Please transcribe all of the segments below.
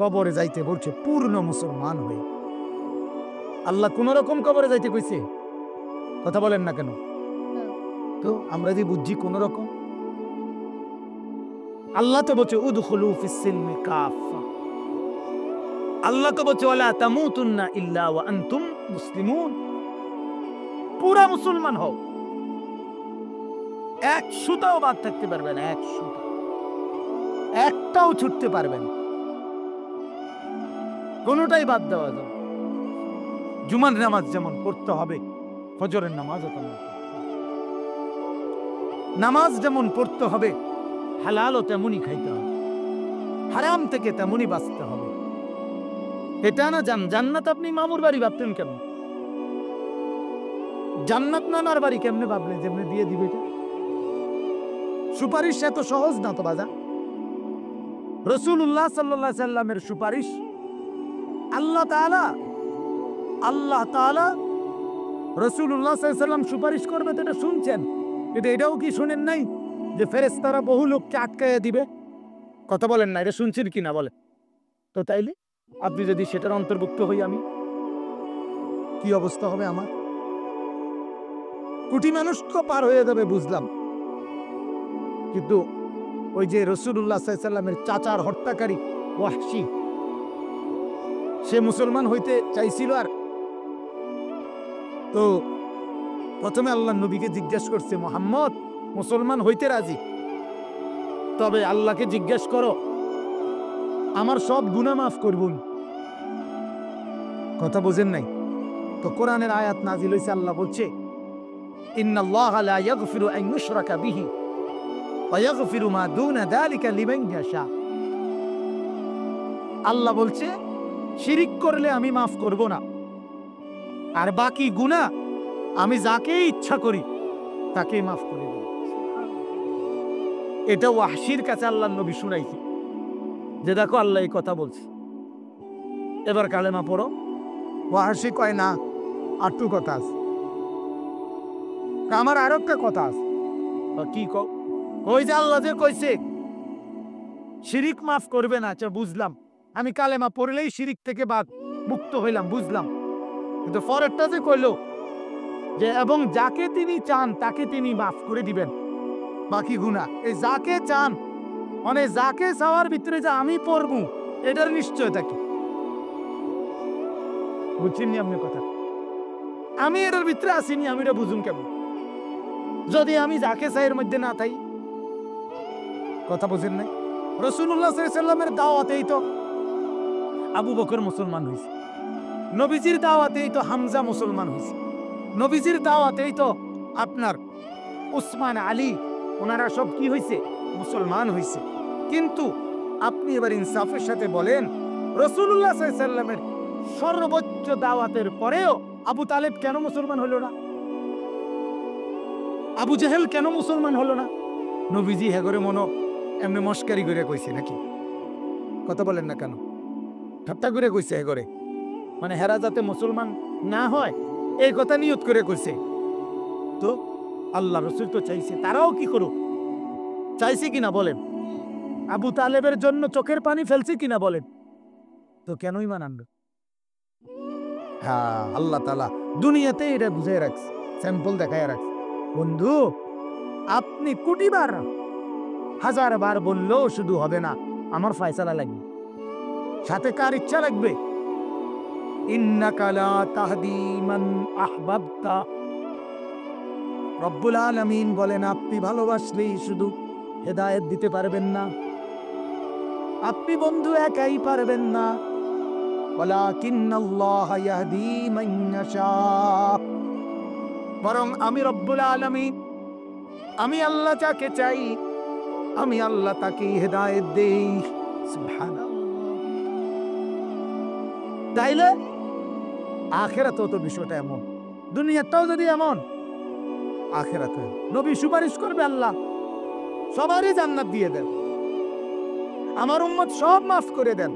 কবরে যাইতে বলছে পূর্ণ মুসলমান হয়ে। আল্লাহ কোন রকম কবরে যাইতে কইছে? কথা বলেন না কেন? তো আমরা যে বুঝছি কোন রকম, আল্লাহ তো বলছে উদখুলু ফিস সিলমি কাফা। আল্লাহ তো বলছে ওয়ালা তামুতুন্না ইল্লা ওয়া আনতুম মুসলিমুন। পুরা মুসলমান হও, এক সুতাও বাদ থাকতে পারবে না, এক সুতা একটাও ছুটতে পারবেন, কোনটাই বাদ দেওয়া যাবে। জুমার নামাজ যেমন পড়তে হবে, ফজরের নামাজও তেমন পড়তে হবে। নামাজ যেমন পড়তে হবে, হালালও তেমনই খাইতে হবে, হারাম থেকে তেমনই বাঁচতে হবে। এটা না জান্নাত আপনি মামুর বাড়ি ভাবতেন কেন? জান্নাত নানার বাড়ি কেমনে ভাবলেন? যেমনে দিয়ে দিবে এটা সুপারিশ এত সহজ না তো বাজা। রাসূলুল্লাহ সাল্লাল্লাহু আলাইহি সাল্লামের সুপারিশ আল্লাহ তাআলা রাসূলুল্লাহ সাল্লাল্লাহু আলাইহি সাল্লাম সুপারিশ করবে তো এটা শুনছেন, কিন্তু এটাও কি শুনেন নাই যে ফেরেশতারা বহু লোককে আটকাইয়া দিবে? কথা বলেন না, এটা শুনছেন কিনা বলেন তো? তাইলে আপনি যদি সেটার অন্তর্ভুক্ত হই, আমি কি অবস্থা হবে আমার? কোটি মানুষ তো পার হয়ে যাবে বুঝলাম, কিন্তু ওই যে রাসূলুল্লাহ সাল্লাল্লাহু আলাইহি সাল্লামের চাচার হত্যাকারী ওয়াহশী, সে মুসলমান হইতে চাইছিল। আর তো প্রথমে আল্লাহ নবীকে জিজ্ঞেস করছে, মুহাম্মদ মুসলমান হইতে রাজি, তবে আল্লাহকে জিজ্ঞেস করো আমার সব গুনাহ মাফ করবুন। কথা বোঝেন নাই তো? কোরআনের আয়াত নাজিল হইছে, আল্লাহ বলছে ইন্নাল্লাহা লা ইয়াগফিরু আন ইউশরাকা বিহি ওয়া ইয়াগফিরু মা দুনা যালিকা লিমান ইয়াশা। আল্লাহ বলছে শিরিক করলে আমি মাফ করব না, আর বাকি গুনাহ আমি যাকে ইচ্ছা করি তাকেই মাফ করে দেব। এটা ওয়াহশীর কাছে আল্লাহর নবী শুনাইছে যে দেখো আল্লাহ এই কথা বলছে, এবার কালেমা পড়ো। ওয়াহশী কয় না, আটটু কথা আছে, আমার আর একটা কথা আছে। কি কই যে আল্লাহ যে কইছে শিরিক মাফ করবে না, আচ্ছা বুঝলাম, আমি কালেমা পড়লেই শিরিক থেকে মুক্ত হইলাম, বুঝলাম, কিন্তু পরেরটা যে কইলো যে এবং যাকে তিনি চান তাকে তিনি মাফ করে দিবেন বাকি গুনাহ, এই যাকে চান মানে যাকে চাওয়ার ভিতরে যে আমি পড়বো এটার নিশ্চয়তা কি? বুঝছেন আপনি কথা? আমি এটার ভিতরে আসিনি, আমি এটা বুঝুন কেমন যদি আমি যাকে চাই এর মধ্যে না থাই? কথা বুঝেন নাই? রাসূলুল্লাহ সাল্লাল্লাহু আলাইহি সাল্লামের দাওয়াতেই তো আবু বকর মুসলমান হয়েছে, নবীজির দাওয়াতেই তো হামজা মুসলমান হয়েছে, নবীজির দাওয়াতেই তো আপনার উসমান আলী ওনারা সব কি হয়েছে? মুসলমান হয়েছে। কিন্তু আপনি এবার ইনসাফের সাথে বলেন রাসূলুল্লাহ সাল্লাল্লাহু আলাইহি সাল্লামের সর্বোচ্চ দাওয়াতের পরেও আবু তালেব কেন মুসলমান হলো না? আবু জেহেল কেন মুসলমান হলো না? নবীজি হেগরে মনো এমনি মস্কারি করে কইছে নাকি? কথা বলেন না কেন? ঠাট্টা করে কইছে হেগরে, মানে হেরা যাতে মুসলমান না হয় এই কথা নিয়ত করে কইছে। তো আল্লাহ রাসূল তো চাইছে তারাও কি করুক, চাইছে কিনা বলেন? আবু তালেবের জন্য চোখের পানি ফেলছে কিনা বলেন? তো কেন ঈমান আনলো? হ্যাঁ, আল্লাহ তাআলা দুনিয়াতে এটা বুঝাই রাখছে, স্যাম্পল দেখায় রাখছে। বন্ধু আপনি কোটিবার হাজার বার বললেও শুধু হবে না, আমার ফয়সালা লাগবে, সাথে কার ইচ্ছা লাগবে? ইন্নাকা লা তাহদি মান আহবাবতা। রব্বুল আলামিন বলেন আপনি ভালোবাসলেই শুধু হেদায়েত দিতে পারবেন না, আপনি বন্ধু একাই পারবেন না। ওয়ালাকিন্নাল্লাহা ইয়াহদি মান ইয়াশা। বরং আমি রব্বুল আলামিন, আমি আল্লাহ যাকে চাই আমি আল্লাহ তাকে হেদায়েত দেই। সুবহানাল্লাহ। তাইলে আখিরাতেও তো বিষয়টা এমন, দুনিয়াটাও যদি এমন, আখিরাতে নবী সুপারিশ করবে, আল্লাহ সবারই জান্নাত দিয়ে দেন, আমার উম্মত সব মাফ করে দেন।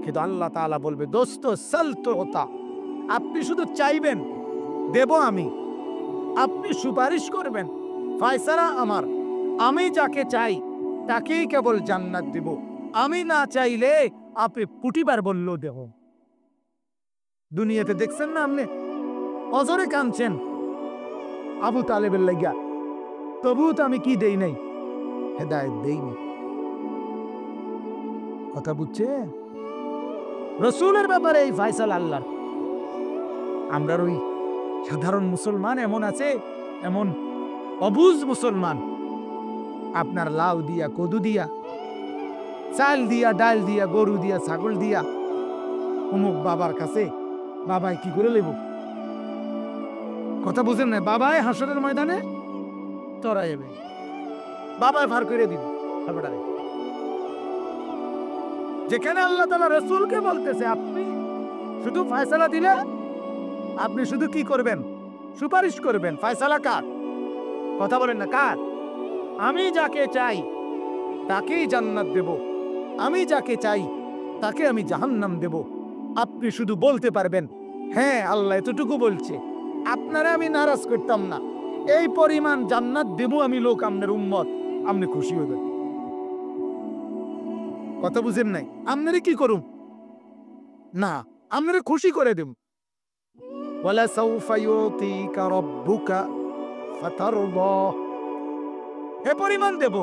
কিন্তু আল্লাহ তাআলা বলবে দোস্ত সালতো ওতা, আপনি শুধু চাইবেন দেব আমি, আপনি সুপারিশ করবেন, ফয়সালা আমার, আমি যাকে চাই তাকেই কেবল জান্নাত দেব, আমি না চাইলে আপনি পুটিবার বললো দেহ। দুনিয়াতে দেখছেন না আপনি অজরে কাঁদছেন আবু তালেবের লাগিয়া, তবুও তো আমি কি দেই নাই, হেদায়েত দেইনি। কথা বুঝছে? রসুলের ব্যাপারে এই ফয়সালা আল্লাহর। আমরা ওই সাধারণ মুসলমান এমন আছে, এমন অবুঝ মুসলমান, আপনার লাউ দিয়া, কদু দিয়া, চাল দিয়া, ডাল দিয়া, গরু দিয়া, ছাগল দিয়া অমুক বাবার কাছে বাবাই কি করে লেব। কথা বুঝেন না? বাবাই হাসরের ময়দানে চড়া যাবে, বাবাই ভার করে দিন। যেখানে আল্লাহ তাআলা রাসূলকে বলতেছে আপনি শুধু ফয়সালা দিলে, আপনি শুধু কি করবেন? সুপারিশ করবেন। ফয়সালা কার? কথা বলেন না কার? আমি যাকে চাই তাকেই জান্নাত দেব, আমি যাকে চাই তাকে আমি জাহান্নাম দেব। আপনি শুধু বলতে পারবেন হ্যাঁ আল্লাহ এতটুকু বলছে, আপনারা আমি নারাজ করতাম না, এই পরিমাণ জান্নাত দেব আমি লোক আপনার উম্মত, আপনি খুশি হবেন। কথা বুঝেন নাই? আপনারা কি করুন না, আপনারা খুশি করে দেব। ওয়ালা সাউফা ইউতিকা রাব্বুকা ফাতারদা, এ পরিমাণ দেব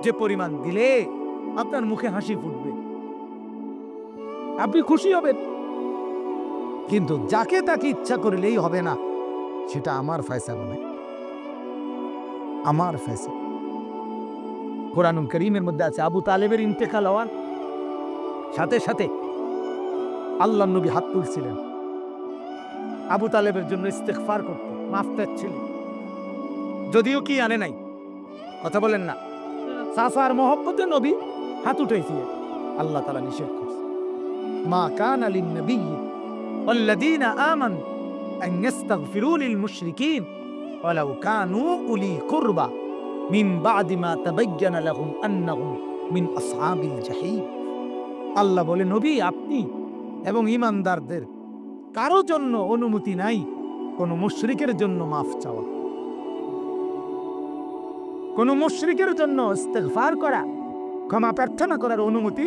যে পরিমাণ দিলে আপনার মুখে হাসি ফুটবে, আপনি খুশি হবেন। কিন্তু যাকে তাকে ইচ্ছা করলেই হবে না, সেটা আমার ফয়সালা নয়, আমার ফয়সালা। কোরআনুল কারীমের মধ্যে আছে আবু তালেবের ইন্তেকাল হওয়ার সাথে সাথে আল্লাহর নবী হাত তুলছিলেন, আবু তালেবের জন্য ইস্তেগফার করতে, মাফ চাচ্ছিলেন, যদিও কি আনে নাই। কথা বলেন না? চাচার মহব্বতে নবী হাত উঠাইছিলেন, আল্লাহ তাআলা নিষেধ করছে মা কানা লিন নবী ওয়াল্লাযীনা আমানু আন ইস্তাগফিরু লিল মুশরিকিন ওয়ালাউ কানু উলি কুরবা মিন বা'দি মা তাবায়্যানা লাহুম আন্নাহুম মিন আসহাবিল জাহিম। আল্লাহ বলে নবী আপনি এবং ঈমানদারদের কারো জন্য অনুমতি নাই কোন মুশরিকের জন্য মাফ চাওয়া, কোন মুশরিকের জন্য ইস্তেগফার করা, ক্ষমা প্রার্থনা করার অনুমতি।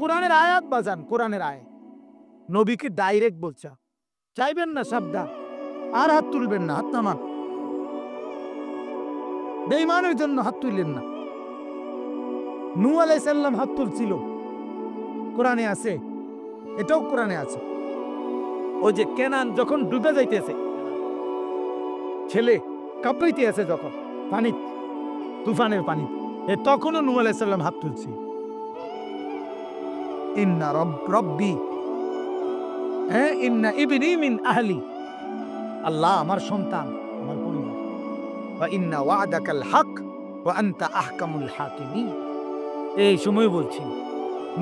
কোরআনের আয়াত বাজান, কোরআনের আয়াত নবীকে ডাইরেক্ট বলছে চাইবেন না, সাবধান, আর হাত তুলবেন না, হাত নামান। বেঈমানের জন্য হাত তুললেন না। নূহ আলাইহিস সালাম হাত তুলছিল, কোরআনে আছে, এটাও কোরআনে আছে। ওই যে কেনান যখন ডুবে যাইতেছে, ছেলে কাঁপাইতে আছে যখন পানি, তুফানের পানি, তখনও নূহ আলাইহিস সালাম হাত তুলছে। ইন্না রব্বি ইন্না ইবনি মিন আহলি, আল্লাহ আমার সন্তান, আমার পরিবার। ওয়া ইন্না ওয়াদাকাল হক ওয়া আনতা আহকামুল হাকিমিন, এই সময় বলছি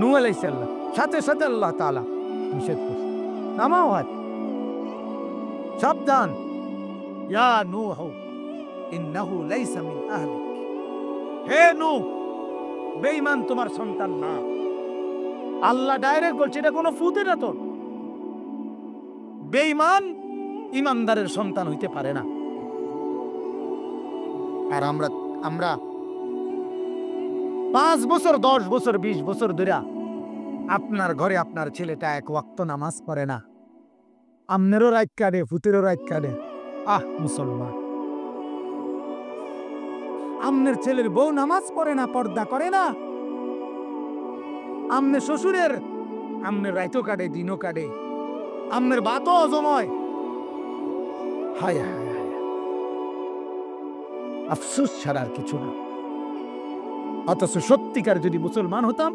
নূহ আলাইহিস সালাম, সাথে সাথে আল্লাহ তাআলা নিষেধ করছে নামাও হাত, সাবধান, ইয়া নূহ ইন্নাহু লাইসা মিন আহলিক, হে নূহ বেঈমান তোমার সন্তান না। আল্লাহ ডাইরেক্ট বলছে, এটা কোনো ফুতে না, তো বেঈমান ইমানদারের সন্তান হইতে পারে না। আর আমরা 5 বছর 10 বছর 20 বছর ধরে আপনার ঘরে আপনার ছেলেটা এক ওয়াক্ত নামাজ পড়ে না, আমনেরও রাত কাটে, ফুতেরও রাত কাটে। আহ মুসলমান, আমনের ছেলের বউ নামাজ পড়ে না, পর্দা করে না, আমনে শ্বশুরের আমনের রাইতও কাটে, দিনও কাটে, আমনের বাতও হজম হয়। হায় হায় হায়, আফসোস ছাড়া আর কিছু না। অথচ সত্যিকার যদি মুসলমান হতাম,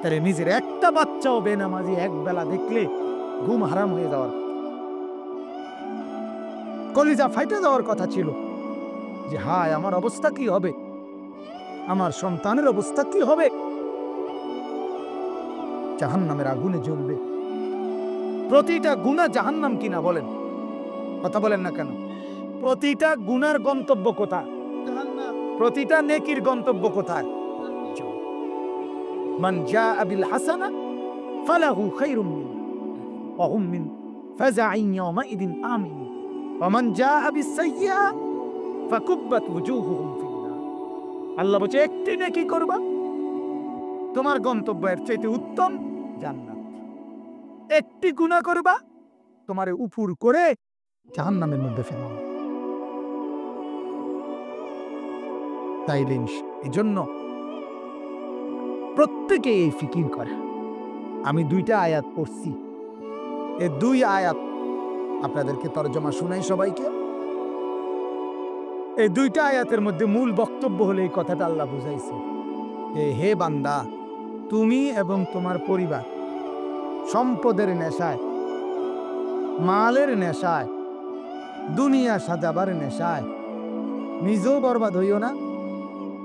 তাহলে নিজের একটা বাচ্চাও বেনামাজি এক বেলা দেখলে ঘুম হারাম হয়ে যাওয়ার, কলিজা ফাইটে যাওয়ার কথা ছিল যে হায় আমার অবস্থা কি হবে, আমার সন্তানের অবস্থা কি হবে, জাহান্নামের আগুনে জ্বলবে। প্রতিটা গুনাহ জাহান্নাম কিনা বলেন? কথা বলেন না কেন? প্রতিটা গুনার গন্তব্য কোথায়? জাহান্নাম। প্রতিটা নেকির গন্তব্য কোথায়? মান জাআ বিল হাসানা ফালাহু খায়রুম মিনহা ওয়া হুম মিন ফাযাইন ইয়াওমাইদিন আমিন ওয়া মান জাআ বিস সাইয়্যা ফাকুব্বাত ওয়ুজুহুহুম ফিন নার। আল্লাহ বলে একটি নেকি করবা, তোমার গন্তব্যের চাইতে উত্তম জান্নাত। একটি গুনাহ করবা, তোমারে উপুর করে জাহান্নামের মধ্যে ফেলা। তাইলে এই জন্য প্রত্যেকে এই ফিকির করে। আমি 2টা আয়াত পড়ছি, এই 2 আয়াত আপনাদেরকে তরজমা শুনাই সবাইকে। এই 2টা আয়াতের মধ্যে মূল বক্তব্য হলো এই কথাটা আল্লাহ বুঝাইছে যে হে বান্দা, তুমি এবং তোমার পরিবার সম্পদের নেশায়, মালের নেশায়, দুনিয়া সাজাবার নেশায় নিজেও বরবাদ হইও না,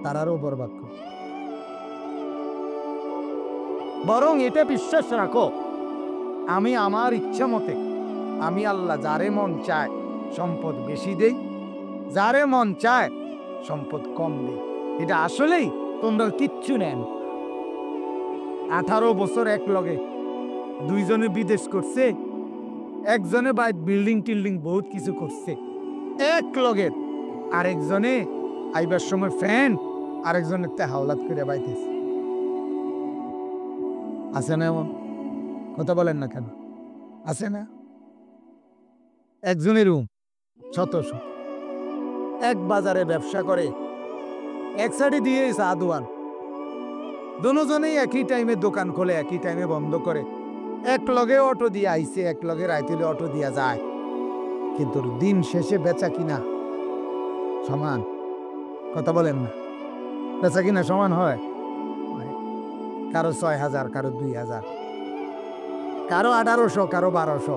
তারারও বরবাদ করো। বরং এটা বিশ্বাস রাখো, আমি আমার ইচ্ছা মতে, আমি আল্লাহ যারে মন চায় সম্পদ বেশি দেই, যারে মন চায় সম্পদ কম দেই। এটা আসলেই তোমরা কিচ্ছু নেন। 18 বছর এক লগে 2 জনে বিদেশ করছে, একজনে বাইরে বিল্ডিং টিল্ডিং বহুত কিছু করছে এক লগে, আরেকজনে আইবার সময় ফ্যান, আরেকজনের তে হাওলাত করে বাইতেছে। আছে না এমন? কথা বলেন না কেন? আছে না? একজনের রুম 700, এক বাজারে ব্যবসা করে, এক সাইডে দিয়ে চা দোয়ান, দুজনেই একই টাইমে দোকান খোলে, একই টাইমে বন্ধ করে, এক লগে অটো দিয়ে আইছে, এক লগে রাইতেলে অটো দিয়া যায়, কিন্তু দিন শেষে বেচা কিনা সমান। কথা বলেন না? বেচা কিনা সমান হয়? কারো 6000, কারো 2000, কারো 1800, কারো 1200,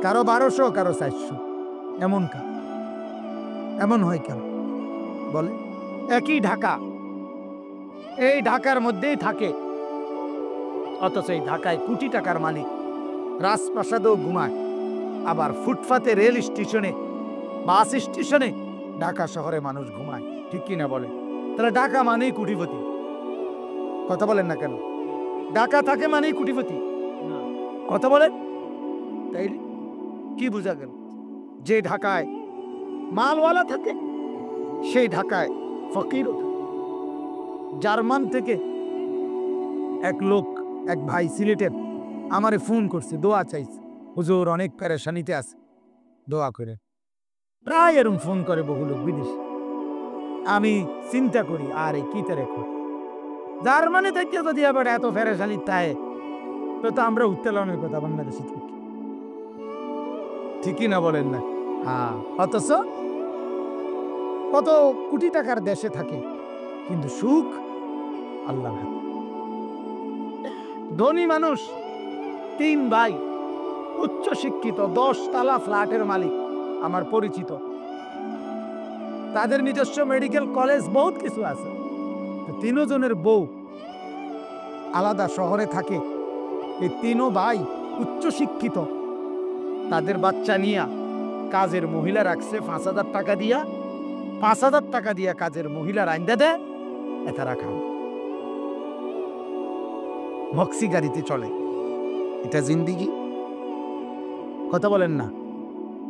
কারো 1200, কারো 400। এমন হয় কেন বলে? একই ঢাকা, এই ঢাকার মধ্যেই থাকে, অথচ এই ঢাকায় কোটি টাকার মালিক রাজপ্রাসাদেও ঘুমায়, আবার ফুটপাতে, রেল স্টেশনে, বাস স্টেশনে ঢাকা শহরে মানুষ ঘুমায়। ঠিক কিনা বলে? তাহলে ঢাকা মানেই কোটিপতি। কথা বলেন না কেন? ঢাকা থাকে মানেই কোটিপতি। কথা বলেন। তাই কি বোঝা গেল? যে ঢাকায় মালওয়ালা থাকে সেই ঢাকায় ফকিরও থাকে। জার্মান থেকে এক লোক, এক ভাই সিলেটের, আমারে ফোন করছে, দোয়া চাইছে, হুজুর অনেক পেরেশানিতে আছে, দোয়া করে। প্রায় এরকম ফোন করে বহু লোক বিদেশে। আমি চিন্তা করি, আরে কি তারে করি, জার্মানি থেকে যদি আবার এত পেরেশানি তাই, তো আমরা উত্তোলনের কথা বাংলাদেশে থাকি। ঠিকই না বলেন না? হ্যাঁ। অথচ কত কোটি টাকার দেশে থাকে, কিন্তু সুখ আল্লাহর হাতে। ধনী মানুষ 3 ভাই, উচ্চ শিক্ষিত, 10 তলা ফ্ল্যাটের মালিক, আমার পরিচিত। তাদের নিজস্ব মেডিকেল কলেজ, বহুত কিছু আছে। 3 জনের বউ আলাদা শহরে থাকে। এই 3 ভাই উচ্চ শিক্ষিত, তাদের বাচ্চা নিয়া কাজের মহিলা রাখছে 5000 টাকা দিয়া, 5000 টাকা দিয়া কাজের মহিলা রাইন্দা দেয়, এতারা খাও। মক্সি গাড়িতে চলে। এটা জিন্দিগি? কথা বলেন না?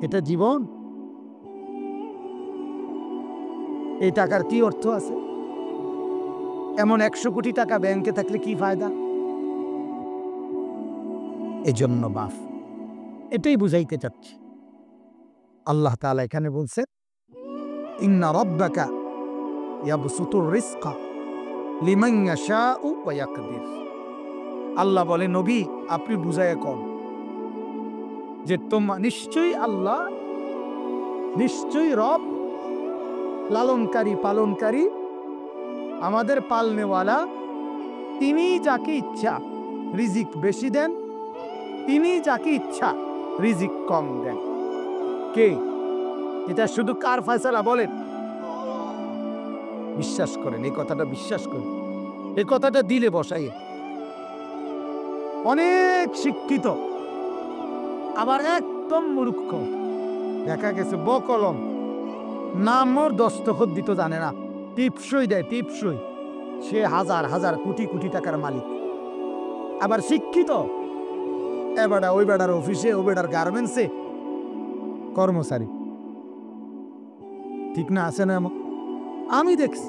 এটা জীবন? এই টাকার কি অর্থ আছে? এমন 100 কোটি টাকা ব্যাংকে থাকলে কি ফায়দা? এজন্য বাফ, এটাই বুঝাইতে চাচ্ছি। আল্লাহ তাআলা এখানে বলছেন, ইন্না রাব্বাকা ইয়াবসুতুর রিজকা লিমান ইয়াশাউ ওয়া ইয়াকদির। আল্লাহ বলে, নবী আপনি বুঝাইয়া কন যে নিশ্চয়ই আল্লাহ, নিশ্চয়ই রব, লালনকারী, পালনকারী, আমাদের পালনেওয়ালা, তিনি যাকে ইচ্ছা রিজিক বেশি দেন, তিনি যাকে ইচ্ছা রিজিক কম দেন। কে? এটা শুধু কার ফয়সালা বলেন? বিশ্বাস করেন, এই কথাটা বিশ্বাস করেন, এই কথাটা দিলে বসাইয়ে। অনেক শিক্ষিত আবার একদম মূর্খ, দেখা গেছে বকলম, নামর দস্তখত দিতে জানে না, টিপসই দেয়, টিপসই, সে হাজার হাজার কোটি কোটি টাকার মালিক। আবার শিক্ষিত এবারে ওই বেড়ার অফিসে, ওই বেড়ার গার্মেন্টসে কর্মচারী। ঠিক না? আছে না? আমি দেখছি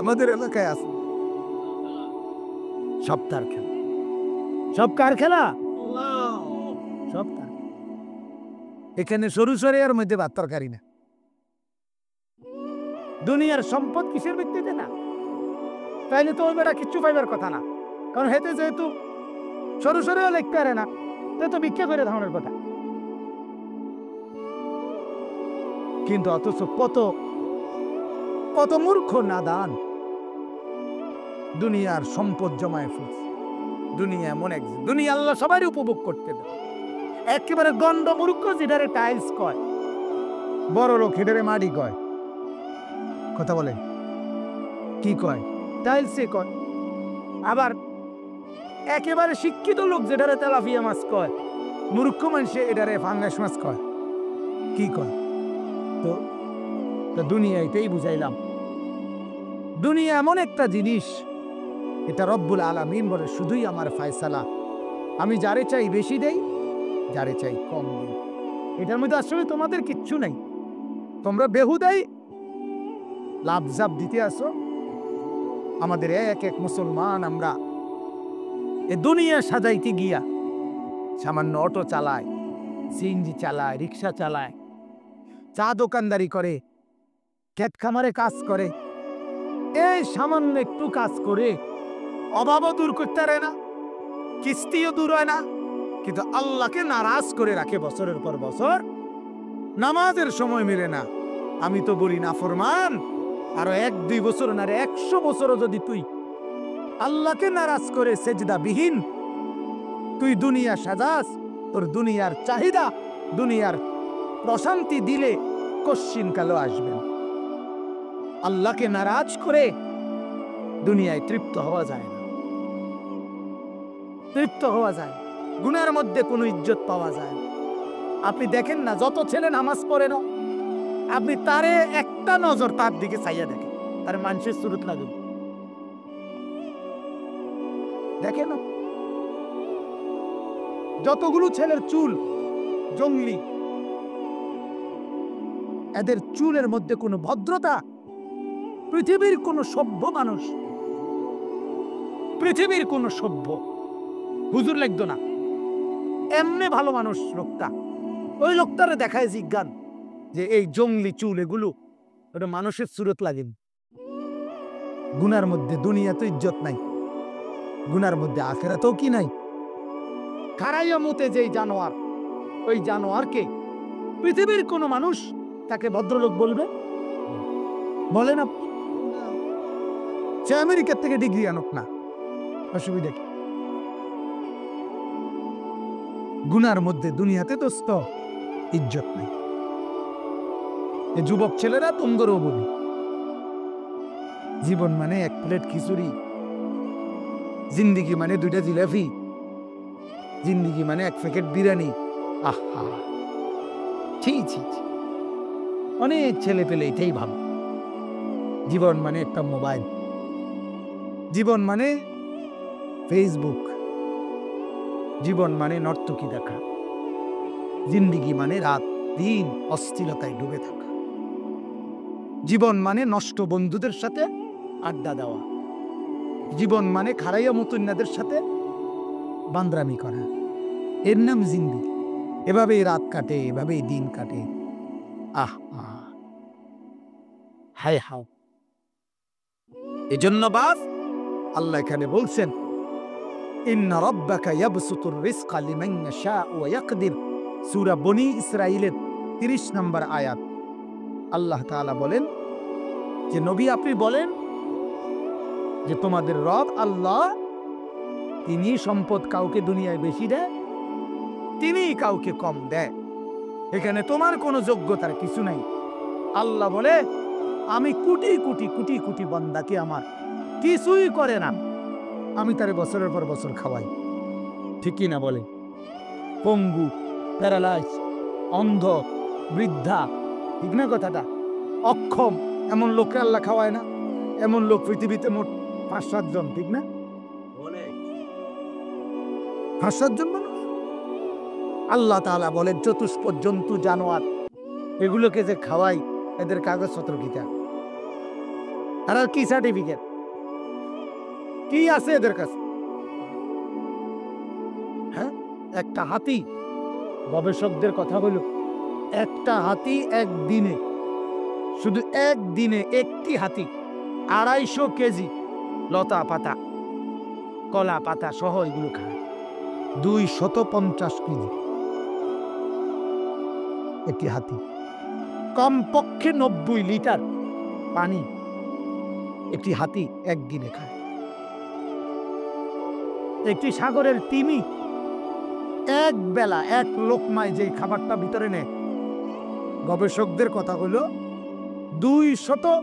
আমাদের এলাকায় আছে। সব তার খেলা। সব কার খেলা? সব তার। এখানে সরু সরিয়ার মধ্যে ভাত তরকারি না। দুনিয়ার সম্পদ কিসের ভিত্তিতে না? তাইলে তো ওই বেটা কিচ্ছু পাইবার কথা না, কারণ হেতে যেহেতু সরু সরিয়া লিখতে পারে না, তো ভিক্ষা করে ধারণের কথা। কিন্তু অথচ কত কত মূর্খ নাদান দুনিয়ার সম্পদ জমায় ফেলছে। দুনিয়া এমন এক, দুনিয়া আল্লাহ সবাই উপভোগ করতে দেয়। একেবারে গন্ড মূর্খ যেটারে টাইলস কয়, বড় লোক হেটারে মাটি কয়। কথা বলে কি কয়? টাইলসে কয়। আবার একেবারে শিক্ষিত লোক যেটারে তেলাপিয়া মাছ কয়, মূর্খ মানুষে এটারে ফাঙ্গাস মাছ কয়। কি কয়? তো দুনিয়া এটাই বুঝাইলাম। দুনিয়া এমন একটা জিনিস, এটা রব্বুল আলামিন বলে শুধুই আমার ফায়সালা, আমি যারে চাই বেশি দেই, যারে চাই কম দেই। এটার মধ্যে আসলে তোমাদের কিচ্ছু নাই। তোমরা বেহুদাই লাভজাব দিতে আসো। আমাদের এক এক মুসলমান আমরা এ দুনিয়া সাজাইতে গিয়া সামান্য অটো চালায়, সিএনজি চালায়, রিক্সা চালায়, চা দোকানদারি করে, ক্ষেত খামারে কাজ করে। এই সামান্য একটু কাজ করে অভাবও দূর করতে পারে না, কিস্তিও দূর হয় না, কিন্তু আল্লাহকে নারাজ করে রাখে বছরের পর বছর। নামাজের সময় মেলে না। আমি তো বলি না ফরমান, আরো 1-2 বছর না, 100 বছরও যদি তুই আল্লাহকে নারাজ করে সেজদা বিহীন তুই দুনিয়া সাজাস, তোর দুনিয়ার চাহিদা, দুনিয়ার প্রশান্তি দিলে কশ্চিন কালো আসবে। আল্লাহকে নারাজ করে দুনিয়ায় তৃপ্ত হওয়া যায় না, তৃপ্ত হওয়া যায়। গুনার মধ্যে কোনো ইজ্জত পাওয়া যায় না। আপনি দেখেন না, যত ছেলে নামাজ পড়ে না, আপনি তারে একটা নজর তার দিকে চাইয়া দেখেন, তার মানুষের সুরত লাগবে। দেখেন যতগুলো ছেলের চুল জঙ্গলি, এদের চুলের মধ্যে কোনো ভদ্রতা পৃথিবীর কোন সভ্য মানুষ, পৃথিবীর কোন সভ্য হুজুর লাগতো না। এমনি ভালো মানুষ লোকটা, ওই লোকটারে দেখায় জিজ্ঞান যে এই জঙ্গলি চুল এগুলো ওটা মানুষের সুরত লাগেন। গুনার মধ্যে দুনিয়া তো ইজ্জত নাই, গুনার মধ্যে আখেরাতেও কি নাই। খারাইয়া মুতে যেই জানোয়ার, ওই জানোয়ারকে পৃথিবীর কোন মানুষ তাকে ভদ্রলোক বলবে? বলে না। সে আমেরিকার থেকে ডিগ্রি আনুক না, অসুবিধা কি? গুনার মধ্যে দুনিয়াতে দোস্ত ইজ্জত নাই। এ যুবক ছেলেরা তুমগরও বলি, জীবন মানে 1 প্লেট খিচুড়ি, জিন্দিগি মানে 2টা জিলাপি, জিন্দিগি মানে 1 প্যাকেট বিরিয়ানি। আহা, ছি ছি ছি। অনেক ছেলে পেলে এটাই ভাব। জীবন মানে একটা মোবাইল, জীবন মানে ফেসবুক, জীবন মানে নর্তকী দেখা, জিন্দিগি মানে রাত দিন অস্থিরতায় ডুবে থাকা, জীবন মানে নষ্ট বন্ধুদের সাথে আড্ডা দেওয়া, জীবন মানে খারাইয়া মতুন্নাদের সাথে বান্দরামি করা। এর নাম জিন্দিগি। এভাবেই রাত কাটে, এভাবেই দিন কাটে। আহ হায় হাও। এজন্য বাস আল্লাহ এখানে বলছেন, ইন্না রাব্বাকা ইয়াবসুতুর রিজকা লিমান ইয়াশাউ ওয়া ইয়াকদির। সূরা বনী ইসরাঈলের 30 নম্বর আয়াত। আল্লাহ তাআলা বলেন যে নবী আপনি বলেন যে তোমাদের রব আল্লাহ, তিনি সম্পদ কাউকে দুনিয়ায় বেশি দেয়, তিনি কাউকে কম দেয়। এখানে তোমার কোনো যোগ্যতার কিছু নাই। আল্লাহ বলে আমি কোটি কোটি কোটি কোটি বান্দাকে আমার কিছুই করে না, আমি তারে বছরের পর বছর খাওয়াই। ঠিক কি না বলে? পঙ্গু, প্যারালাইজ, অন্ধ, বৃদ্ধা, ঠিক না কথাটা? অক্ষম, এমন লোককে আল্লাহ খাওয়ায় না? এমন লোক পৃথিবীতে মোট 5-7 জন, ঠিক না? 5-7 জন মানুষ। আল্লাহ তাআলা বলেন চতুষ্পদ জন্তু জানোয়ার এগুলোকে যে খাওয়াই, এদের কাগজপত্র কিতা? আর কি সার্টিফিকেট কি আছে এদের কাছে? একটা হাতি, গবেষকদের কথা হলো একটা হাতি একদিনে, শুধু একদিনে একটি হাতি 250 কেজি লতা পাতা কলা পাতা সহ এগুলো খায়। 250 কেজি একটি হাতি। কমপক্ষে 90 লিটার পানি একটি হাতি একদিনে খায়। একটি সাগরের তিমি এক বেলা এক লোকমায় যে খাবারটা ভিতরে নেয়, গবেষকদের কথা হলো 200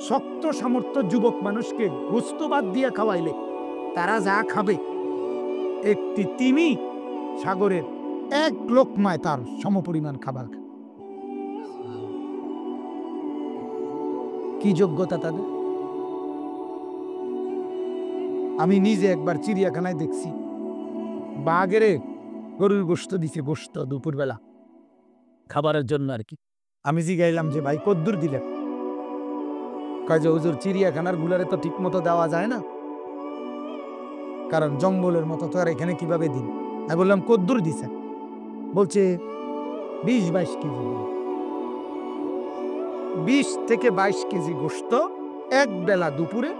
শক্ত সামর্থ্য যুবক মানুষকে গোস্ত বাদ দিয়ে খাওয়াইলে তারা যা খাবে, একটি তিমি সাগরের এক লোকমায় তার সমপরিমাণ খাবার খায়। কি যোগ্যতা তাদের! আমি নিজে একবার চিড়িয়াখানায় দেখছি, বাঘেরে গরুর গোস্ত দিছে, গোস্ত দুপুরবেলা খাবারের জন্য আর কি। আমি জিগাইলাম যে ভাই কদ্দুর দিলেন? কয় যে হুজুর চিড়িয়াখানার গুলারে তো ঠিক মতো দেওয়া যায় না, কারণ জঙ্গলের মতো তো আর এখানে কিভাবে দিন। আমি বললাম কদ্দুর দিছে? বলছে 20-22 কেজি, 20 থেকে 22 কেজি গোস্ত এক বেলা দুপুরে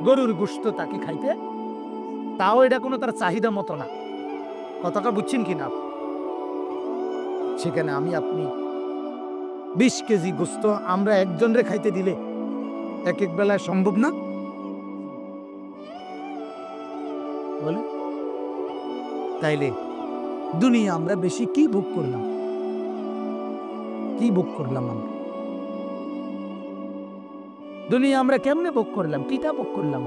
গরুর গোস্ত তাকে খাইতে, তাও এটা কোনো তার চাহিদা মতো না। কথাটা বুঝছেন কিনা? সেখানে আমি আপনি 20 কেজি গোস্ত আমরা একজনরে খাইতে দিলে এক এক বেলায় সম্ভব না বলে? তাইলে দুনিয়া আমরা বেশি কি ভোগ করলাম? কি ভোগ করলাম আমরা? দুনিয়া আমরা কেমনে ভোগ করলাম? কিটা ভোগ করলাম?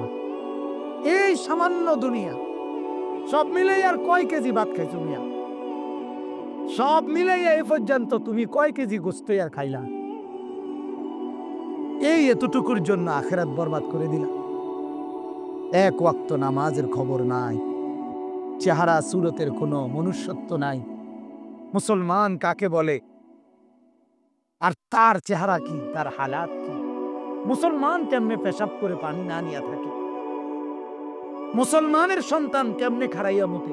এই সামান্য দুনিয়া সব মিলে আর কয় কেজি ভাত খাইছো মিয়া? সব মিলে এই পর্যন্ত তুমি কয় কেজি গোস্ত আর খাইলা? এই এতটুকুর জন্য আখিরাত বরবাদ করে দিলা। এক ওয়াক্ত নামাজের খবর নাই, চেহারা সুরতের কোনো মনুষ্যত্ব নাই। মুসলমান কাকে বলে আর তার চেহারা কি, তার হালাত কি? মুসলমান কেমনে পেশাব করে পানি না নিয়ে থাকে? মুসলমানের সন্তান কেমনে খাড়াইয়া মুতে?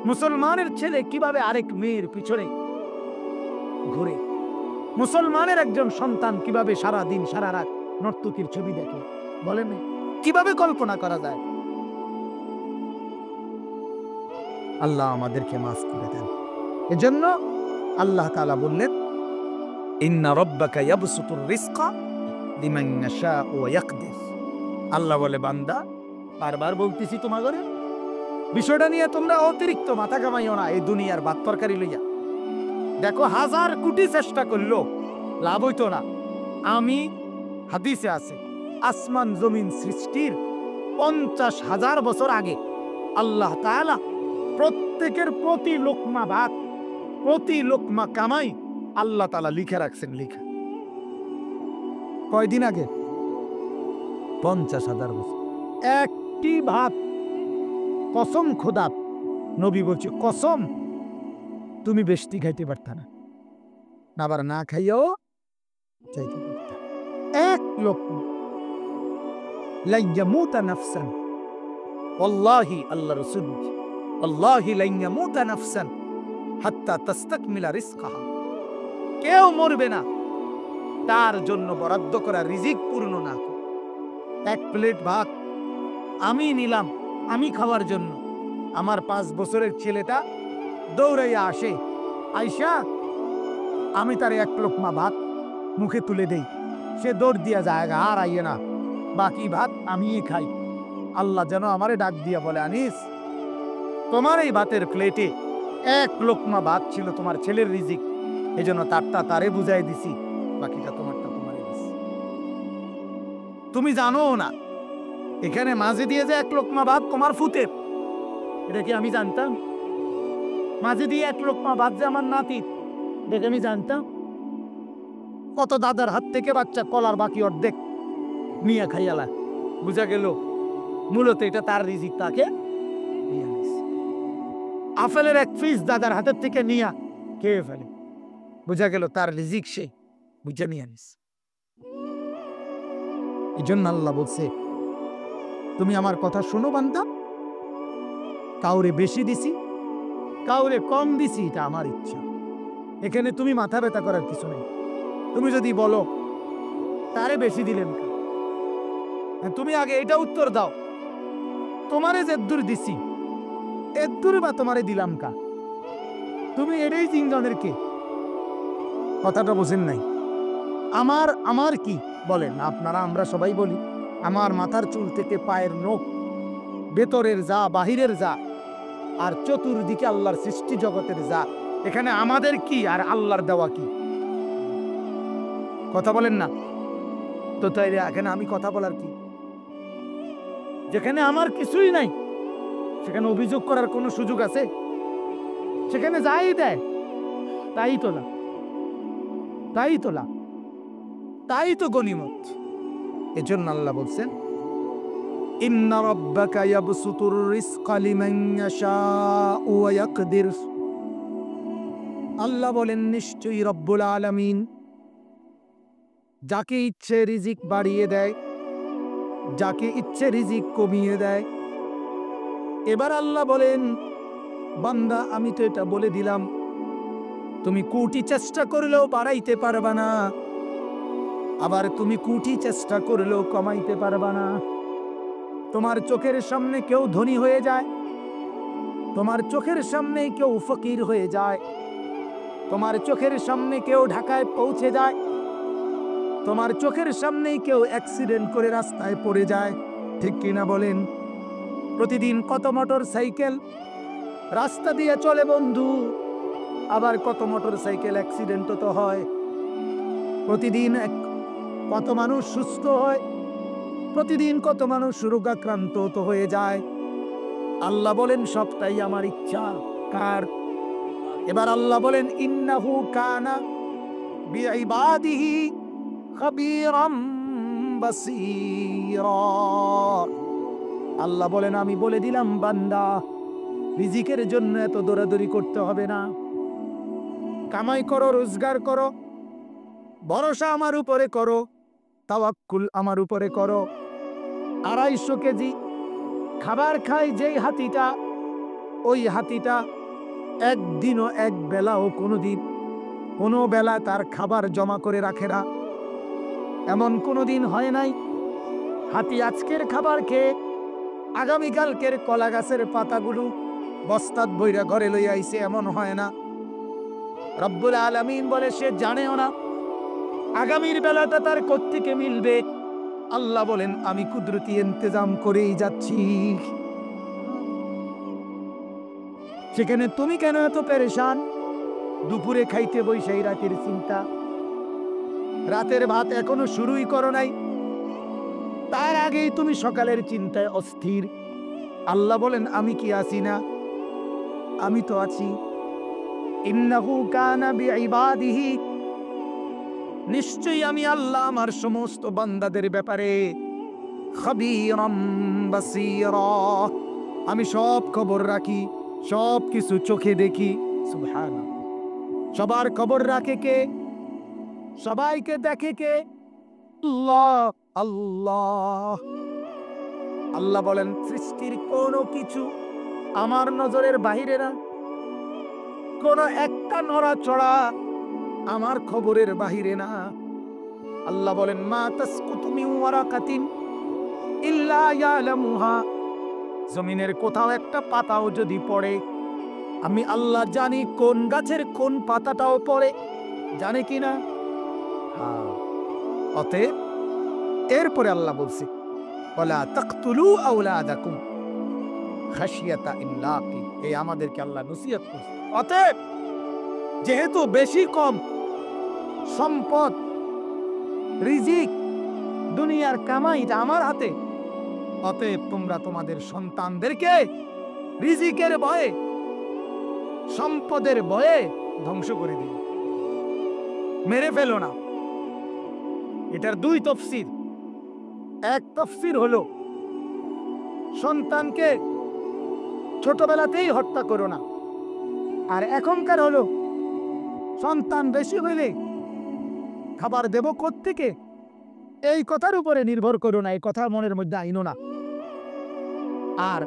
মুসলমানের ছেলে কিভাবে আরেক মেয়ের পিছনে ঘুরে? মুসলমানের একজন সন্তান কিভাবে সারা দিন সারা রাত নর্তকীর ছবি দেখে? বলেন কিভাবে কল্পনা করা যায়? আল্লাহ আমাদেরকে মাফ করে দেন। এজন্য আল্লাহ তাআলা বললেন, ইন্না রাব্বাকা ইয়াবসুতুর রিজকা লিমান ইয়াশাউ ওয়া ইয়াকদির। আল্লাহ বলে, বান্দা বারবার বলতেছি তোমাদের বিষয়টা নিয়ে তোমরা অতিরিক্ত মাথা কামাইও না এই দুনিয়ার ভাত তরকারি লইয়া। দেখো 1000 কোটি চেষ্টা করলো লাভ হইতো না। আমি হাদিসে আছে আসমান জমিন সৃষ্টির 50,000 বছর আগে আল্লাহ তাআলা প্রত্যেকের প্রতি লোকমা ভাত, প্রতি লোকমা কামাই আল্লাহ তাআলা লিখে রাখছেন। লিখা কয়দিন আগে? 50,000 বছর। একটি ভাত, কসম খোদা, নবী বলছে কসম তুমি বেশি খাইতে পারতা না, আবার না খাইও চাইতে পারতা। এক লোকমা লা ইয়ামুতা নাফসান, ওয়াল্লাহি আল্লাহ রাসূল ওয়াল্লাহি লা ইয়ামুতা নাফসান হাত্তা তাস্তাকমিলা রিজকাহা। কেউ মরবে না তার জন্য বরাদ্দ করা রিজিক পূর্ণ না। এক প্লেট ভাত আমি নিলাম আমি খাওয়ার জন্য, আমার 5 বছরের ছেলেটা দৌড়াইয়া আসে, আয়শা আমি তার এক লোকমা ভাত মুখে তুলে দেই, সে দৌড় দিয়া যায় আর আইয়ে না, বাকি ভাত আমিই খাই। আল্লাহ যেন আমারে ডাক দিয়া বলে, আনিস তোমার এই ভাতের প্লেটে এক লোকমা ভাত ছিল তোমার ছেলের রিজিক, এজন্য তারটা তারে বুঝাই দিছি, বাকিটা তোমারটা তোমারে দিছি। তুমি জানো না এখানে মাঝে দিয়ে যে এক লোকমা ভাত তোমার ফুটে, এটা কি আমি জানতাম? মাঝে দিয়ে এক লোকমা ভাত যে আমার নাতি, এটা আমি জানতাম? কত দাদার হাত থেকে বাচ্চা কলার বাকি অর্ধেক নিয়ে খাইয়ালা, বুঝা গেল মূলত এটা তার রিজিক, তাকে আপেলের এক পিস দাদার হাতের থেকে নিয়া খেয়ে ফেলে, বুঝা গেল তার রিজিক সে বুঝে নিয়ে আনিস। এই জন্য আল্লাহ বলছে, তুমি আমার কথা শোনো বান্দা, কাউরে বেশি দিছি, কাউরে কম দিছি, এটা আমার ইচ্ছা। এখানে তুমি মাথা ব্যথা করার কিছু নেই। তুমি যদি বলো তারে বেশি দিলেন কেন, তুমি আগে এটা উত্তর দাও, তোমারে যে দূর দিছি এদুর বা তোমারে দিলাম কা, তুমি এটাই তিনজনের কে? কথাটা বোঝেন নাই। আমার কি বলেন আপনারা? আমরা সবাই বলি আমার মাথার চুল থেকে পায়ের নখ, ভেতরের যা বাহিরের যা, আর চতুর্দিকে আল্লাহর সৃষ্টি জগতের যা, এখানে আমাদের কি আর আল্লাহর দেওয়া কি? কথা বলেন না তো। তাই এখানে আমি কথা বলার কি? যেখানে আমার কিছুই নাই সেখানে অভিযোগ করার কোনো সুযোগ আছে? সেখানে যাই দেয় তাই তোলা, তাই তোলা, তাই তো গনিমত। এজন্য আল্লাহ বলছেন ইন্না রাব্বাকা ইয়াবসুতুর রিজকা লিমান ইয়াশাউ ওয়া ইয়াকদির। আল্লাহ বলেন নিশ্চয়ই রব্বুল আলামিন যাকে ইচ্ছে রিজিক বাড়িয়ে দেয়, যাকে ইচ্ছে রিজিক কমিয়ে দেয়। এবার আল্লাহ বলেন বান্দা আমি তো এটা বলে দিলাম, তুমি কোটি চেষ্টা করলেও বাড়াইতে পারবা না, আবার তুমি কোটি চেষ্টা করলেও কমাইতে পারবা না। তোমার চোখের সামনে কেউ ধনী হয়ে যায়, তোমার চোখের সামনে কেউ ফকির হয়ে যায়, তোমার চোখের সামনে কেউ ঢাকায় পৌঁছে যায়, তোমার চোখের সামনেই কেউ অ্যাক্সিডেন্ট করে রাস্তায় পড়ে যায়, ঠিক কিনা বলেন? প্রতিদিন কত মোটর সাইকেল রাস্তা দিয়ে চলে বন্ধু, আবার কত মোটর সাইকেল অ্যাক্সিডেন্টও তো হয়। প্রতিদিন কত মানুষ সুস্থ হয়, প্রতিদিন কত মানুষ রোগাক্রান্ত তো হয়ে যায়। আল্লাহ বলেন সবটাই আমার ইচ্ছা। কার? এবার আল্লাহ বলেন ইন্নাহু কানা বিইবাদিহি খাবীরাম বাসীরা। আল্লাহ বলেন আমি বলে দিলাম বান্দা রিজিকের জন্য এত দৌড়াদৌড়ি করতে হবে না। কামাই করো, রোজগার করো, ভরসা আমার উপরে করো, তাওয়াক্কুল আমার উপরে করো। 250 কেজি খাবার খায় যেই হাতিটা, ওই হাতিটা একদিনও এক বেলাও কোনো বেলা তার খাবার জমা করে রাখে না। এমন কোনো দিন হয় নাই হাতি আজকের খাবার খেয়ে আগামীকালকের কলা গাছের পাতাগুলো বস্তাত বইরা ঘরে লই আইছে, এমন হয় না। রব্বুল আলামিন বলে সে জানেও না আগামীর বেলাটা তার কোত্থেকে মিলবে। আল্লাহ বলেন আমি কুদরতি ইন্তজাম করেই যাচ্ছি। সেখানে তুমি কেন এত পেরেশান? দুপুরে খাইতে বৈশাই রাতের চিন্তা, রাতের ভাত এখনো শুরুই করো নাই, তার আগেই তুমি সকালের চিন্তায় অস্থির। আল্লাহ বলেন আমি কি আছি না? আমি তো আছি। ইন্নাহু কানা বিইবাদিহি, নিশ্চয়ই আমি আল্লাহ আমার সমস্ত বান্দাদের ব্যাপারে খাবীরাম বাসীরা, আমি সব খবর রাখি, সব কিছু চোখে দেখি। সুবহানাল্লাহ। সবার খবর রাখে কে? সবাইকে দেখে কে? আল্লাহ। আল্লাহ আল্লাহ বলেন সৃষ্টির কোনো কিছু আমার নজরের বাহিরে না, কোন একটা নড়াচড়া আমার খবরের বাহিরে না। আল্লাহ বলেন মা তাসকুতু মিন ওয়ারাকাতিন ইল্লা ইয়ালামুহা, জমিনের কোথাও একটা পাতাও যদি পড়ে আমি আল্লাহ জানি, কোন গাছের কোন পাতাটাও পড়ে, জানে কিনা? অতএব এরপরে আল্লাহ বলছে ওয়ালা তাকতুলু আওলাদাকুম খাশিয়াতা ইমলাকি, এই আমাদেরকে আল্লাহ নসিহত করছে। অতএব যেহেতু বেশি কম সম্পদ, রিজিক, দুনিয়ার কামাইটা আমার হাতে, অতএব তোমরা তোমাদের সন্তানদেরকে রিজিকের ভয়ে, সম্পদের ভয়ে ধ্বংস করে দিও, মেরে ফেলো না। এটার দুই তাফসীর। এক তাফসীর হলো সন্তানকে ছোটবেলাতেই হত্যা করো না, আর এখনকার হলো সন্তান বেশি হইলে খাবার দেব কোত্থেকে, এই কথার উপরে নির্ভর করো না, এই কথা মনের মধ্যে আইনো না। আর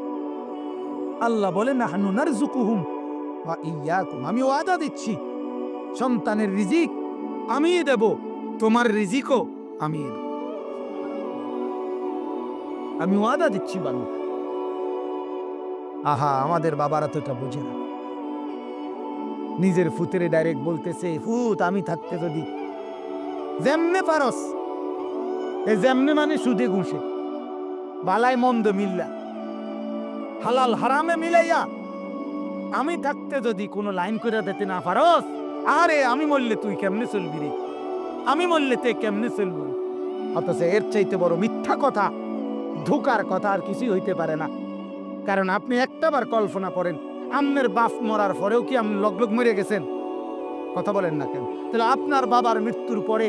আল্লাহ বলেন নাহনু নারযুকুহুম ওয়া ইয়্যাকুম, আমি ওয়াদা দিচ্ছি সন্তানের রিজিক আমি দেব, তোমার রিজিকও আমি দেব। আমি ওয়াদা দিচ্ছি বান্দা। আহা, আমাদের বাবারা তো এটা বুঝে না। নিজের ফুতেরে ডাইরেক্ট বলতেছে, ফুত আমি থাকতে যদি যেমনে পারস, এ যেমনে মানে সুদে ঘুষে বালাই মন্দ মিল্লা হালাল হারামে মিলাইয়া আমি থাকতে যদি কোনো লাইন করে দিতে না পারস, আরে আমি মরলে তুই কেমনে চলবি রে, আমি মরলে তে কেমনে চলব। অথচ এর চাইতে বড় মিথ্যা কথা, ধোকার কথা আর কিছুই হইতে পারে না। কারণ আপনি একটাবার কল্পনা করেন, আপনার বাপ মরার পরেও কি আপনি লগলগ মরে গেছেন? কথা বলেন না কেন? তাহলে আপনার বাবার মৃত্যুর পরে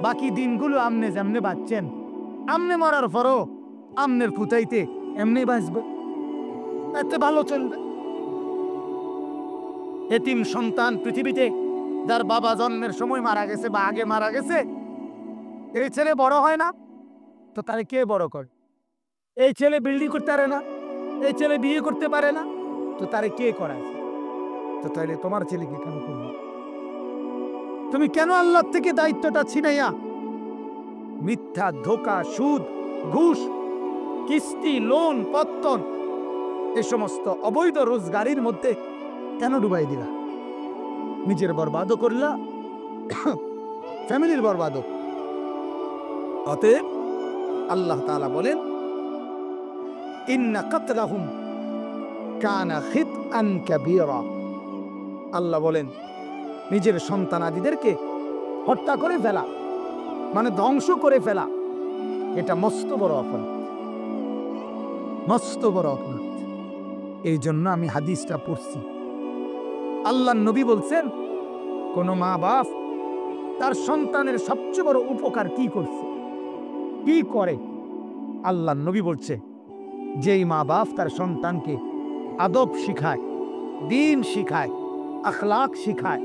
বাকি দিনগুলো আপনি যেমনে বাঁচছেন, আপনি মরার পরও আপনার ফুটাইতে এমনি বাঁচবে, এতে ভালো চলবে। এতিম সন্তান পৃথিবীতে যার বাবা জন্মের সময় মারা গেছে বা আগে মারা গেছে, এই ছেলে বড় হয় না তো তারে কে বড় করে? এই ছেলে বিল্ডিং করতে পারে না, এই ছেলে বিয়ে করতে পারে না, তো তারে কে করায়? তো তাইলে তোমার ছেলেকে কেন করবে? তুমি কেন আল্লাহ থেকে দায়িত্বটা ছিনাইয়া মিথ্যা, ধোকা, সুদ, ঘুষ, কিস্তি, লোন, পত্তন এ সমস্ত অবৈধ রোজগারির মধ্যে কেন ডুবাই দিলা? নিজের বরবাদও করলা, ফ্যামিলির বরবাদও। অতএব আল্লাহ তাআলা বলেন, ইন্না কাতলাহুম কানা খিতআন কাবীরা। আল্লাহ বলেন নিজের সন্তানাদিদেরকে হত্যা করে ফেলা মানে ধ্বংস করে ফেলা, এটা মস্ত বড় অপরাধ, মস্ত বড় অপরাধ। এই জন্য আমি হাদিসটা পড়ছি। আল্লাহর নবী বলছেন, কোন মা বাপ তার সন্তানের সবচেয়ে বড় উপকার কি করছে, কি করে? আল্লাহর নবী বলছে, যেই মা বাপ তার সন্তানকে আদব শিখায়, দ্বীন শিখায়, আখলাক শিখায়,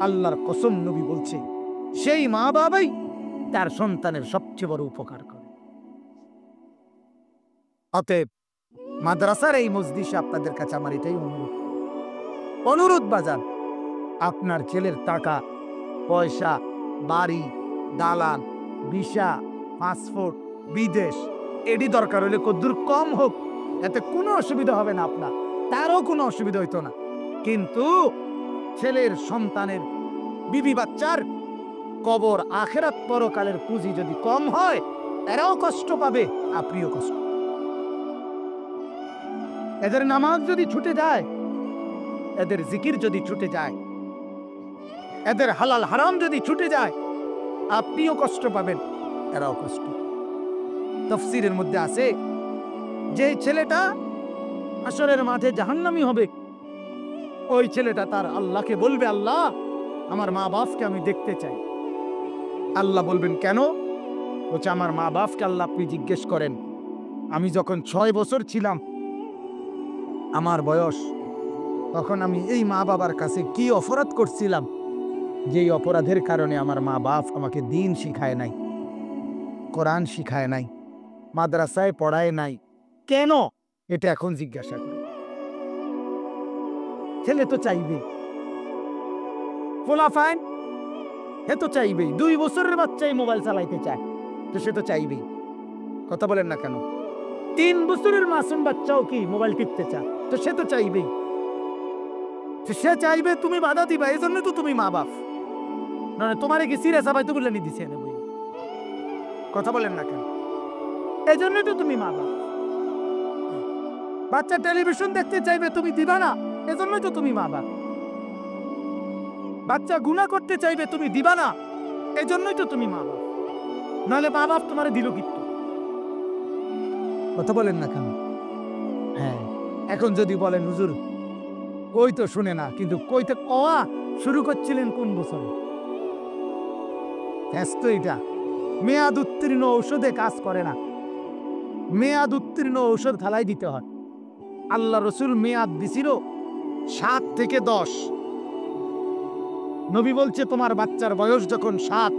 আল্লাহর কসম নবী বলছে সেই মা বাবাই তার সন্তানের সবচেয়ে বড় উপকার করে। অতএব মাদ্রাসার এই মজলিসে আপনাদের কাছে আমার এটাই অনুরোধ বাজান, আপনার ছেলের টাকা পয়সা, বাড়ি, দালান, ভিসা, পাসপোর্ট, বিদেশ এডি দরকার হলে কদ্দুর কম হোক, এতে কোনো অসুবিধা হবে না, আপনার তারও কোনো অসুবিধা হইতো না। কিন্তু ছেলের সন্তানের বিবি বাচ্চার কবর আখেরাত পরকালের পুঁজি যদি কম হয়, এরাও কষ্ট পাবে, আপনিও কষ্ট। এদের নামাজ যদি ছুটে যায়, এদের জিকির যদি ছুটে যায়, এদের হালাল হারাম যদি ছুটে যায়, আপনিও কষ্ট পাবেন, এরাও কষ্ট। তাফসীরের মধ্যে আছে যে ছেলেটা হাসরের মাঠে জাহান্নামী হবে, ওই ছেলেটা তার আল্লাহকে বলবে, আল্লাহ আমার মা বাপকে আমি দেখতে চাই। আল্লাহ বলবেন কেন? বলছে, আমার মা বাপকে আল্লাহ আপনি জিজ্ঞেস করেন, আমি যখন 6 বছর ছিলাম আমার বয়স, তখন আমি এই মা বাবার কাছে কি অপরাধ করছিলাম, যেই অপরাধের কারণে আমার মা বাপ আমাকে দ্বীন শিখায় নাই, কোরআন শিখায় নাই, মাদ্রাসায় পড়ায় নাই, কেন? এটা এখন জিজ্ঞাসা করি। ছেলে তো চাইবে, ফোলাফাইন হে তো চাইবেই। 2 বছরের বাচ্চাই মোবাইল চালাইতে চায়, তো সে তো চাইবেই। কথা বলেন না কেন? 3 বছরের মাসুম বাচ্চাও কি মোবাইল টিপতে চায়, তো সে তো চাইবেই। সে চাইবে, তুমি বাধা দিবা, এই জন্য তো তুমি মা বাপ। না তোমারে কি সিরিয়াস আবাই তো বলে নি দিছে না বই? কথা বলেন না কেন? এই জন্য তো তুমি মা বাপ। বাচ্চা টেলিভিশন দেখতে চাইবে, তুমি দিবা না, এজন্যই তো তুমি মা বাপ। বাচ্চা গুনাহ করতে চাইবে, তুমি দিবা না, এজন্যই তো তুমি মা বাপ। নাহলে মা বাপ তোমারে দিল কিন্তু। কথা বলেন না কেন? হ্যাঁ, এখন যদি বলেন হুজুর কই তো শুনে না, কিন্তু কইতে কওয়া শুরু করছিলেন কোন বছরে? তো এটা মেয়াদ উত্তীর্ণ ঔষধে কাজ করে না। মেয়াদ উত্তীর্ণ ঔষধ খালাই দিতে হয়। আল্লাহ রসুল মেয়াদ দিছিল 7 থেকে 10। নবী বলছে, তোমার বাচ্চার বয়স যখন 7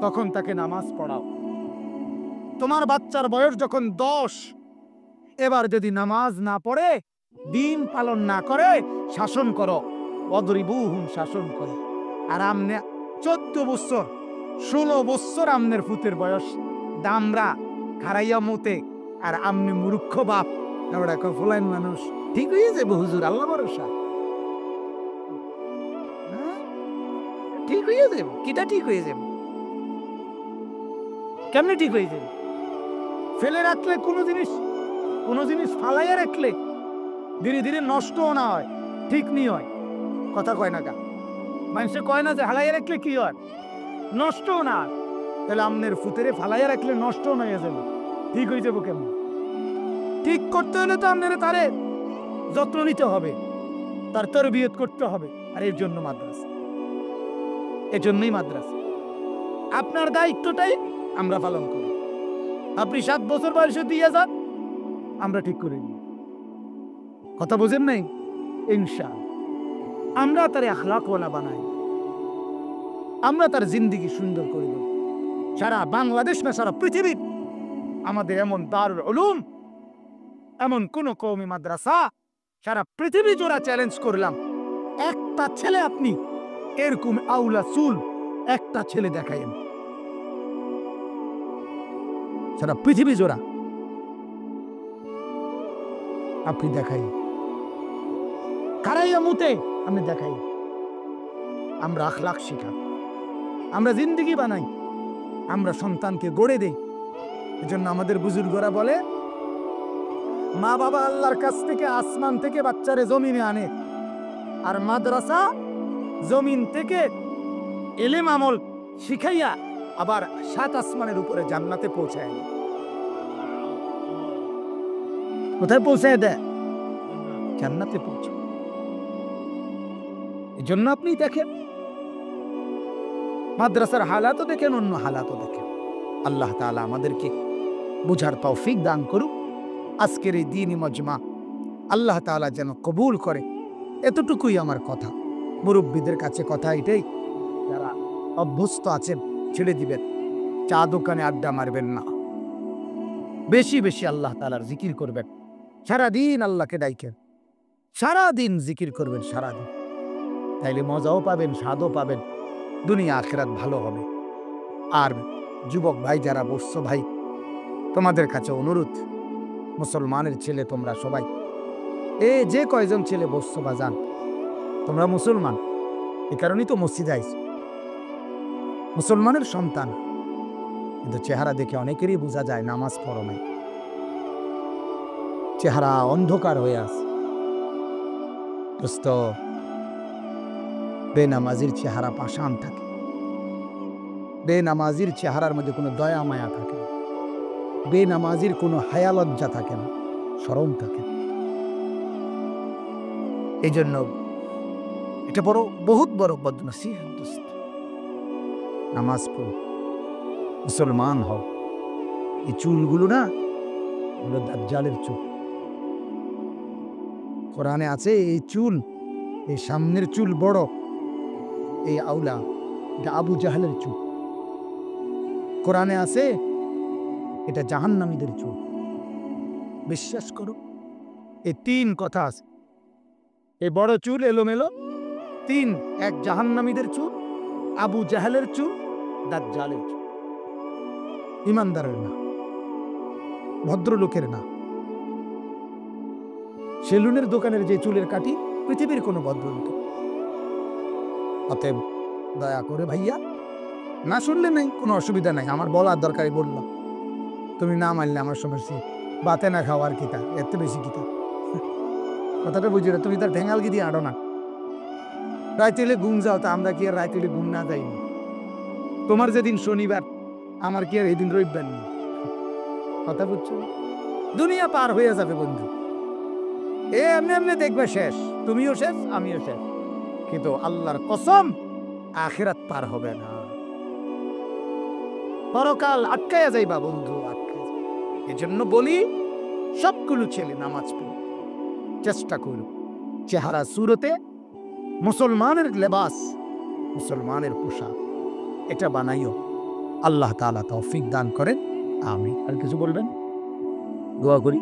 তখন তাকে নামাজ পড়াও। তোমার বাচ্চার বয়স যখন 10 এবার যদি নামাজ না পড়ে দিন পালন না করে শাসন করো, অদরিবুহুম শাসন করো। আর আমনে 14 বছর 16 বছর আমনের ফুতের বয়স দামরা খারাইয়া মতে, আর আমনি মূর্খ বাপ আমরা ফুলাইন মানুষ। ঠিক হয়ে যাবে হুজুর, আল্লাহ ভরসা। ঠিক হয়ে যাবে, কিটা ঠিক হয়ে যাবে? কেমনে ঠিক হয়ে যাবে? ফেলে রাখলে কোনো জিনিস ফালাইয়া রাখলে ধীরে ধীরে নষ্ট না হয়, ঠিক নি হয়। কথা কয় না কা মানুষে কয় না যে হালাইয়া রাখলে কি হয়, নষ্ট না হয়। তাহলে আমনের ফুতেরে ফালাইয়া রাখলে নষ্ট না হয়ে যাবে, ঠিক হয়ে যাবো কেমন? ঠিক করতে হলে তো আপনার তারে যত্ন নিতে হবে, তার তরবিয়ত করতে হবে। আর এর জন্য মাদ্রাসা, এজন্যই মাদ্রাসা। আপনার দায়িত্বটাই আমরা পালন করি। আপনি 7 বছর বয়সে দিয়ে যান, আমরা ঠিক করে নিই। কথা বোঝেন নাই? ইনশাআল্লাহ আমরা তার আখলাকওয়ালা বানাই, আমরা তার জিন্দেগি সুন্দর করে দেব। সারা বাংলাদেশ না সারা পৃথিবী আমাদের এমন দারুল উলুম, এমন কোন কওমি মাদ্রাসা সারা পৃথিবী জোড়া চ্যালেঞ্জ করলাম, একটা ছেলে আপনি এরকম আউলা চুল একটা ছেলে দেখাইন সারা পৃথিবী জোড়া, আপনি দেখাই কারাইয়া মুতে আমি দেখাই। আমরা আখলাক শিখা, আমরা জিন্দেগি বানাই, আমরা সন্তানকে গড়ে দেই। এজন্য আমাদের বুজুর্গরা বলে, মা বাবা আল্লাহর কাছ থেকে আসমান থেকে বাচ্চারে জমিনে আনে, আর মাদ্রাসা জমিন থেকে ইলম আমল শিখাইয়া আবার 7 আসমানের উপরে জান্নাতে পৌঁছায়। কোথায় পৌঁছায় দেয়? জান্নাতে পৌঁছে। এই জন্য আপনি দেখেন মাদ্রাসার হালাতও দেখেন, অন্য হালাতও দেখেন। আল্লাহ তাআলা আমাদেরকে বুঝার তৌফিক দান করুক। আজকের এই দ্বীনি মজমা আল্লাহ তাআলা যেন কবুল করে, এতটুকুই আমার কথা। মুরব্বীদের কাছে কথা এটাই, যারা অভ্যস্ত আছেন ছেড়ে দিবেন, চা দোকানে আড্ডা মারবেন না, বেশি বেশি আল্লাহ তাআলার জিকির করবেন। সারাদিন আল্লাহকে ডাইকেন, সারাদিন জিকির করবেন, সারাদিন। তাইলে মজাও পাবেন, স্বাদও পাবেন, দুনিয়া আখিরাত ভালো হবে। আর যুবক ভাই যারা বসছো, ভাই তোমাদের কাছে অনুরোধ, মুসলমানের ছেলে তোমরা সবাই, যে কয়জন ছেলে বসছো বা যান, তোমরা মুসলমান, এ কারণেই তো মসজিদে আইছো, মুসলমানের সন্তান। কিন্তু চেহারা দেখে অনেকেরই বোঝা যায় নামাজ পড়ো নাই, চেহারা অন্ধকার হয়ে আছে। দোস্ত, বেনামাজির চেহারা পাষাণ থাকে, বেনামাজির চেহারার মধ্যে কোনো দয়া মায়া থাকে না, বেনামাজির কোনো হায়া লজ্জা থাকে না, শরম থাকে না। এই জন্য এটা বহুত বড় বদনসিহত দোস্ত। নামাজ পড়ো, মুসলমান হও। এই চুলগুলো না, এগুলো দাজ্জালের চুল। কোরআনে আছে এই চুল, এই সামনের চুল বড়, এই আউলা, এটা আবু জাহেলের চুল। কোরআনে আছে এটা জাহান্নামীদের চুল। বিশ্বাস করো, এই 3 কথা আছে। এই বড় চুল এলোমেলো 3, এক জাহান্নামীদের চুল, আবু জাহেলের চুল, দাজ্জালের চুল। ইমানদারের না, ভদ্রলোকের না। সেলুনের দোকানের যে চুলের কাটি, পৃথিবীর কোনো ভদ্রলোক। অতএব দয়া করে ভাইয়া, না শুনলে নাই, কোনো অসুবিধা নাই, আমার বলার দরকারই বললাম। তুমি না মানলে আমার সমস্যা, বাতে না খাওয়ার কিতা, এত বেশি কিতা। কথাটা বুঝি না, তুমি তার ঠেঙ্গালগি দিয়ে আড়ো না। রাইতেলে ঘুম যাও, তা আমরা কি আর রাইতেলে ঘুম না যাইনি? তোমার যেদিন শনিবার, আমার কি আর এই দিন রবিবার নেই? কথা বুঝছো? দুনিয়া পার হয়ে যাবে বন্ধু, এমনি এমনি দেখবে শেষ, তুমিও শেষ, আমিও শেষ। কিন্তু আল্লাহর কসম, আখিরাত পার হবে না, পরকাল আটকায়া যাইবা বন্ধু, আটকায়। এজন্য বলি, সবগুলো ছেলে নামাজ পড়ো, চেষ্টা করো চেহারা সুরতে মুসলমানের লেবাস, মুসলমানের পোশাক, এটা বানাইও। আল্লাহ তাআলা তৌফিক দান করেন। আমিন। আর কিছু বলবেন? দোয়া করি।